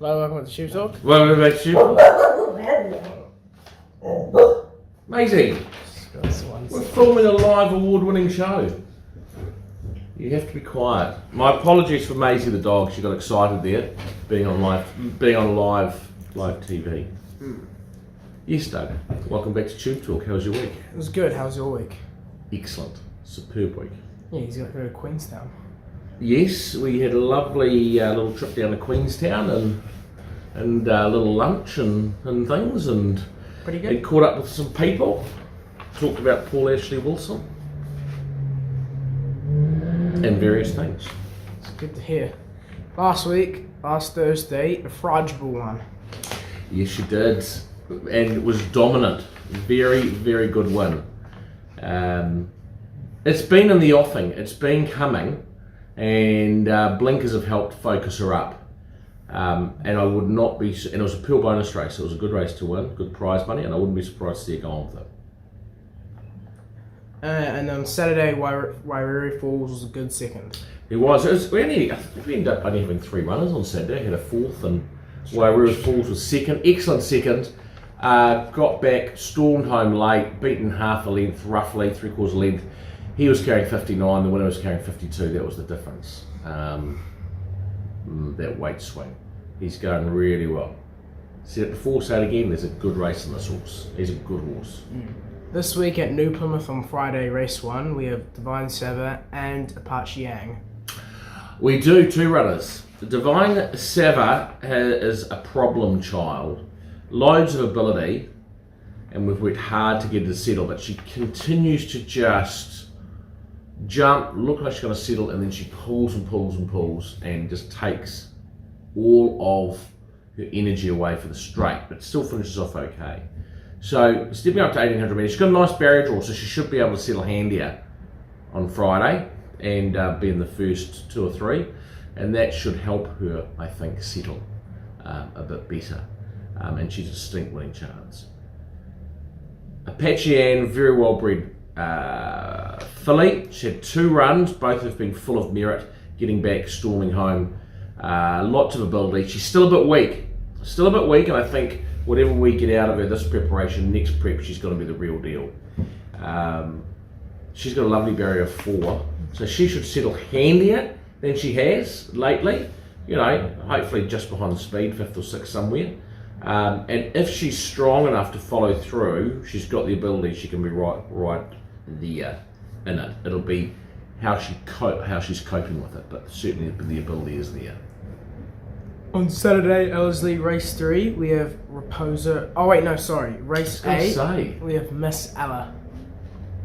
Hello, welcome to TubeTalk. Welcome back to TubeTalk. Maisie, we're filming a live award-winning show. You have to be quiet. My apologies for Maisie the dog. She got excited there, being on live TV. Yes, Doug. Welcome back to TubeTalk. How was your week? It was good. How was your week? Excellent. Superb week. Yeah, he's got to go to Queenstown. Yes, we had a lovely little trip down to Queenstown and a little lunch and things, and pretty good. And caught up with some people. Talked about Paul Ashley Wilson and various things. It's good to hear. Last Thursday, the Fragile one. Yes, you did, and it was dominant. Very, very good win. It's been in the offing. It's been coming. And blinkers have helped focus her up, and I would not be. And it was a pure bonus race. So it was a good race to win, good prize money, and I wouldn't be surprised to see her go on with it. And on Saturday, Wairiri Falls was a good second. It was. We ended up only having 3 runners on Saturday. Had a fourth, and Wairiri Falls was second. Excellent second. Got back, stormed home late, beaten half a length, roughly 3/4 length. He was carrying 59, the winner was carrying 52, that was the difference. That weight swing. He's going really well. Set it to force out again, there's a good race in this horse. He's a good horse. This week at New Plymouth on Friday, race 1, we have Divine Sava and Apache Yang. We do 2 runners. The Divine Sava is a problem child. Loads of ability, and we've worked hard to get her to settle, but she continues to just jump, look like she's going to settle, and then she pulls and pulls and pulls and just takes all of her energy away for the straight, but still finishes off okay. So stepping up to 1800 metres, she's got a nice barrier draw, so she should be able to settle handier on Friday and be in the first 2 or 3, and that should help her, I think, settle a bit better, and she's a distinct winning chance. Apache Ann, very well bred filly. She had 2 runs, both have been full of merit, getting back, storming home. Lots of ability. She's still a bit weak, and I think whatever we get out of her this preparation, next prep, she's going to be the real deal. She's got a lovely barrier of 4, so she should settle handier than she has lately. You know, hopefully just behind the speed, 5th or 6th somewhere. And if she's strong enough to follow through, she's got the ability. She can be right there in it. It'll be how she's coping with it, but certainly the ability is there. On Saturday, Ellerslie race 3, we have Raposa. Oh wait, no, sorry, race 8. We have Miss Ella.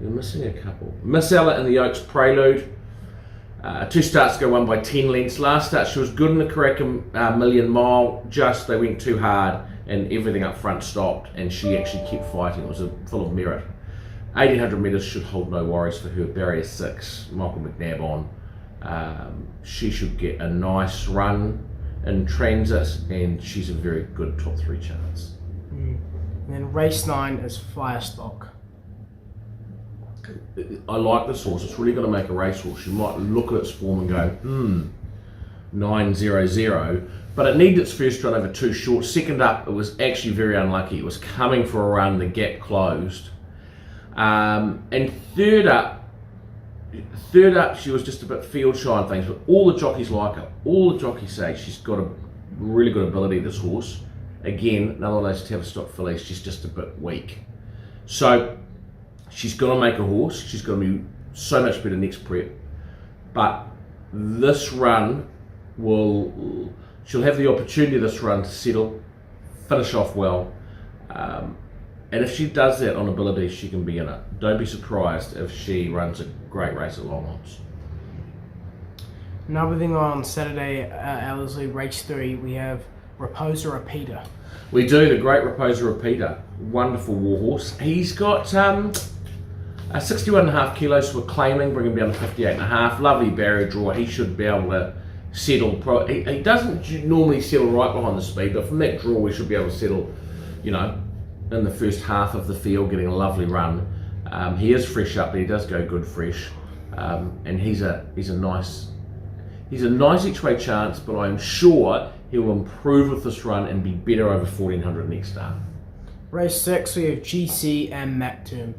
You're missing a couple. Miss Ella in the Oaks Prelude. 2 starts ago, won by 10 lengths. Last start, she was good in the Karaka Million Mile, just they went too hard and everything up front stopped, and she actually kept fighting. It was full of merit. 1800 metres should hold no worries for her. Barrier 6, Michael McNabb on. She should get a nice run in transit, and she's a very good top 3 chance. And then race 9 is Firestock. I like this horse. It's really going to make a racehorse. You might look at its form and go, 900, but it needed its first run over too short. Second up, it was actually very unlucky. It was coming for a run, the gap closed. And third up, she was just a bit field shy and things, but all the jockeys like her. All the jockeys say she's got a really good ability, this horse. Again, another one of those Tavistock fillies, she's just a bit weak. So, she's got to make a horse. She's going to be so much better next prep. But this run she'll have the opportunity this run to settle, finish off well. And if she does that on ability, she can be in it. Don't be surprised if she runs a great race at long odds. Another thing on Saturday, Ellerslie race 3, we have Raposa Repeater. We do, the great Raposa Repeater. Wonderful war horse. He's got 61.5 kilos, so we're claiming, bring him down to 58.5. Lovely barrier draw. He should be able to settle. He doesn't normally settle right behind the speed, but from that draw, we should be able to settle, you know, in the first half of the field, getting a lovely run. He is fresh up, but he does go good fresh, and he's a nice. He's a nice each-way chance, but I'm sure he will improve with this run and be better over 1400 next start. Race 6, we have GC and Mactum.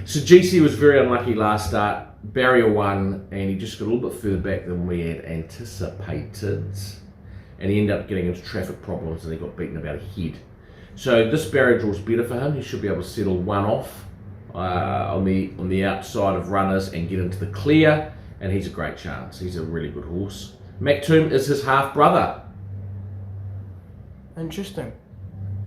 So GC was very unlucky last start, barrier 1, and he just got a little bit further back than we had anticipated. And he ended up getting into traffic problems and he got beaten about a head. So this barrier draw is better for him. He should be able to settle one off on the outside of runners and get into the clear, and he's a great chance. He's a really good horse. Mactum is his half brother. Interesting.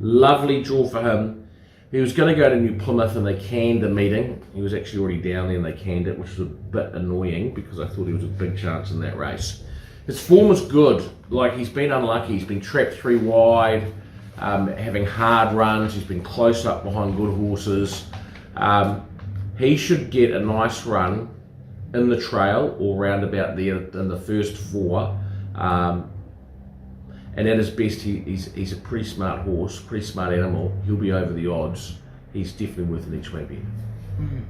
Lovely draw for him. He was going to go to New Plymouth and they canned the meeting. He was actually already down there and they canned it, which was a bit annoying because I thought he was a big chance in that race. His form was good. Like, he's been unlucky. He's been trapped 3 wide, having hard runs. He's been close up behind good horses. He should get a nice run in the trail or round about there in the first 4. And at his best, he's a pretty smart horse, pretty smart animal. He'll be over the odds. He's definitely worth an each-way bet. Mm-hmm.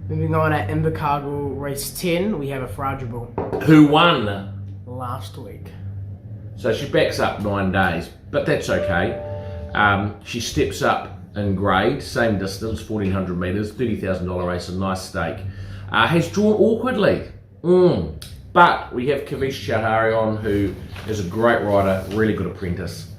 Moving on at Invercargill race 10, we have a Fragile who won last week. So she backs up 9 days, but that's okay. She steps up in grade, same distance, 1400 metres, $30,000 race, a nice stake. Has drawn awkwardly. But we have Kavish Chowdhury on, who is a great rider, really good apprentice.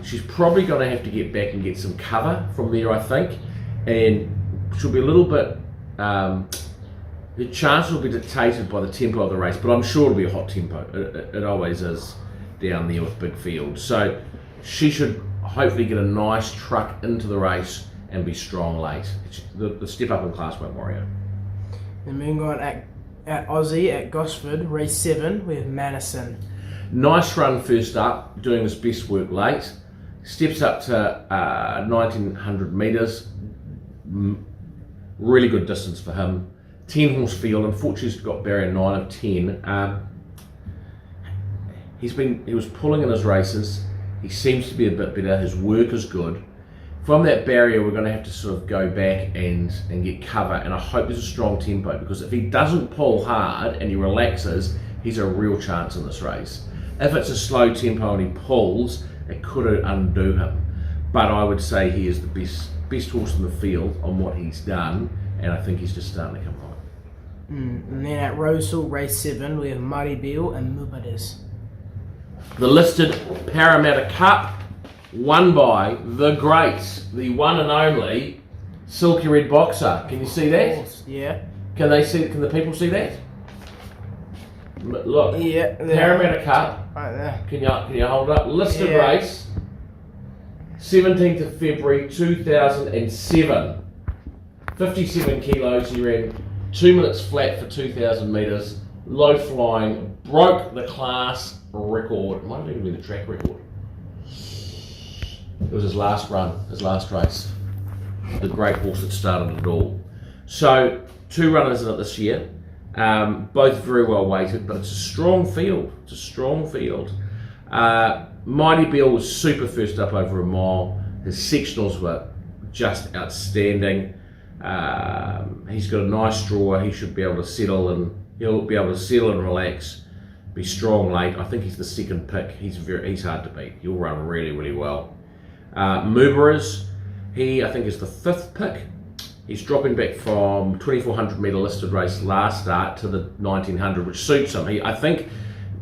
She's probably going to have to get back and get some cover from there, I think. And she'll be a little bit, the chance will be dictated by the tempo of the race, but I'm sure it'll be a hot tempo. It always is down there with big fields. So she should hopefully get a nice truck into the race and be strong late. The step up in class won't worry her. And moving on at Aussie at Gosford, race 7, we have Madison. Nice run first up, doing his best work late. Steps up to 1900 metres. Really good distance for him. 10 horse field. Unfortunately, he's got barrier 9 of 10. He was pulling in his races. He seems to be a bit better. His work is good. From that barrier, we're going to have to sort of go back and get cover, and I hope there's a strong tempo, because if he doesn't pull hard and he relaxes, he's a real chance in this race. If it's a slow tempo and he pulls, it could undo him. But I would say he is the best horse in the field on what he's done, and I think he's just starting to come right. And then at Rosal, race 7, we have Mighty Beale and Mubades. The listed Parramatta Cup, won by the great, the one and only Silky Red Boxer. Can you see that? Yeah. Can the people see that? Look. Yeah. Parramatta Cup. Right there. Can you hold it up? Listed race. 17th of February 2007. 57 kilos. He ran 2 minutes flat for 2,000 metres. Low flying. Broke the class record. It might have even been the track record. It was his last run, his last race. The great horse that started it all. So, 2 runners in it this year. Both very well weighted, but it's a strong field. It's a strong field. Mighty Beale was super first up over a mile. His sectionals were just outstanding. He's got a nice draw. He should be able to settle, and he'll be able to settle and relax. Be strong late. I think he's the second pick. He's hard to beat. He'll run really, really well. Mubaras, I think is the 5th pick. He's dropping back from 2400 metre listed race last start to the 1900, which suits him. I think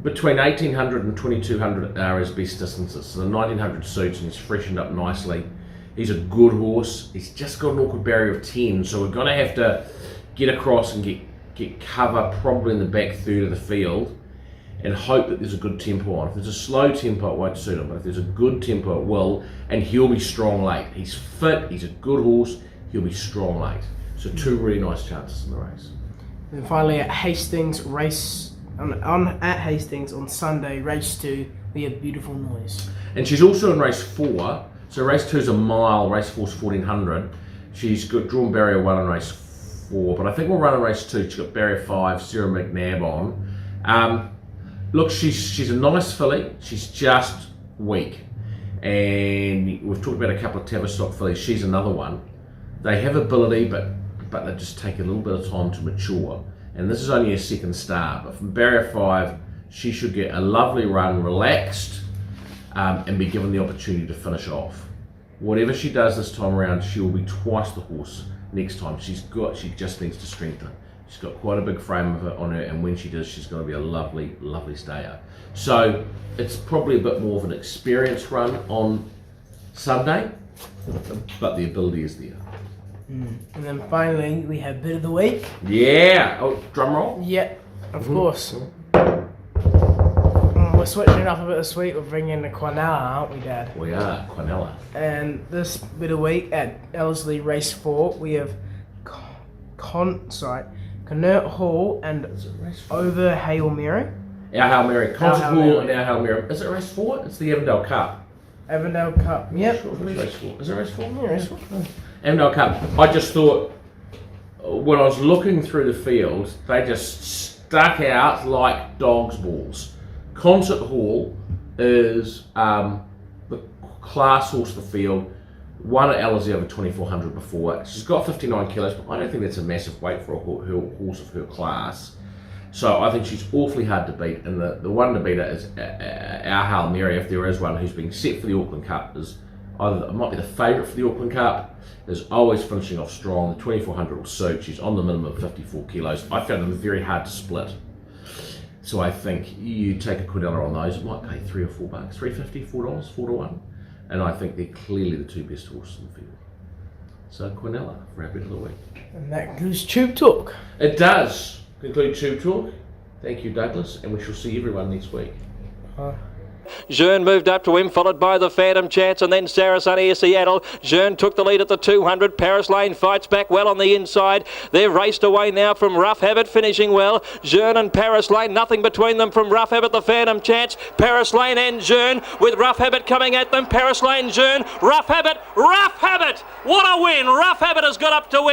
between 1800 and 2200 are his best distances. So the 1900 suits, and he's freshened up nicely. He's a good horse. He's just got an awkward barrier of 10, so we're going to have to get across and get cover probably in the back third of the field, and hope that there's a good tempo on. If there's a slow tempo, it won't suit him, but if there's a good tempo, it will, and he'll be strong late. He's fit, he's a good horse, he'll be strong late. So 2 really nice chances in the race. And finally at Hastings, at Hastings on Sunday, race 2, we have Beautiful Noise. And she's also in race 4, so race 2 is a mile, race 4 is 1400. She's got drawn barrier 1 in race 4, but I think we'll run in race 2. She's got barrier 5, Sarah McNabb on. Look, she's a nice filly. She's just weak, and we've talked about a couple of Tavistock fillies. She's another one. They have ability, but they just take a little bit of time to mature. and this is only a second start, but from barrier 5, she should get a lovely run, relaxed, and be given the opportunity to finish off. Whatever she does this time around, she will be twice the horse next time. She just needs to strengthen. She's got quite a big frame of it on her, and when she does, she's going to be a lovely, lovely stayer. So it's probably a bit more of an experienced run on Sunday, but the ability is there. And then finally, we have bit of the week. Yeah. Oh, drum roll. Yeah, of course. We're switching it up a bit this week. We're bringing the Quinella, aren't we, Dad? We are, Quinella. And this bit of week at Ellerslie Race 4, we have Connert Hall and Over Hail Mary. Our Hail Mary. Concert Hall and our Hail Mary. Is it race 4? It's the Avondale Cup. Avondale Cup, yep. Sure, race 4. Is it race 4? Yeah, race 4. Avondale Cup. I just thought, when I was looking through the field, they just stuck out like dog's balls. Concert Hall is the class horse of the field. Won at Ellerslie over 2400 before. She's got 59 kilos, but I don't think that's a massive weight for a horse of her class. So I think she's awfully hard to beat, and the one to beat her is our Hail Mary, if there is one, who's being set for the Auckland Cup. Is either it might be the favourite for the Auckland Cup. Is always finishing off strong. The 2400 will suit. She's on the minimum of 54 kilos. I found them very hard to split. So I think you take a Quinella on those, it might pay $3 or $4, $3.50, $4, 4 to 1. And I think they're clearly the two best horses in the field. So Quinella for our bit of the week. And that concludes TubeTalk. It does conclude TubeTalk. Thank you, Douglas, and we shall see everyone next week. Jeune moved up to him, followed by the Phantom Chance, and then Sarasani Seattle. Jeune took the lead at the 200. Paris Lane fights back well on the inside. They're raced away now from Rough Habit, finishing well. Jeune and Paris Lane, nothing between them from Rough Habit, the Phantom Chance. Paris Lane and Jeune, with Rough Habit coming at them. Paris Lane, Jeune, Rough Habit, Rough Habit! What a win! Rough Habit has got up to win.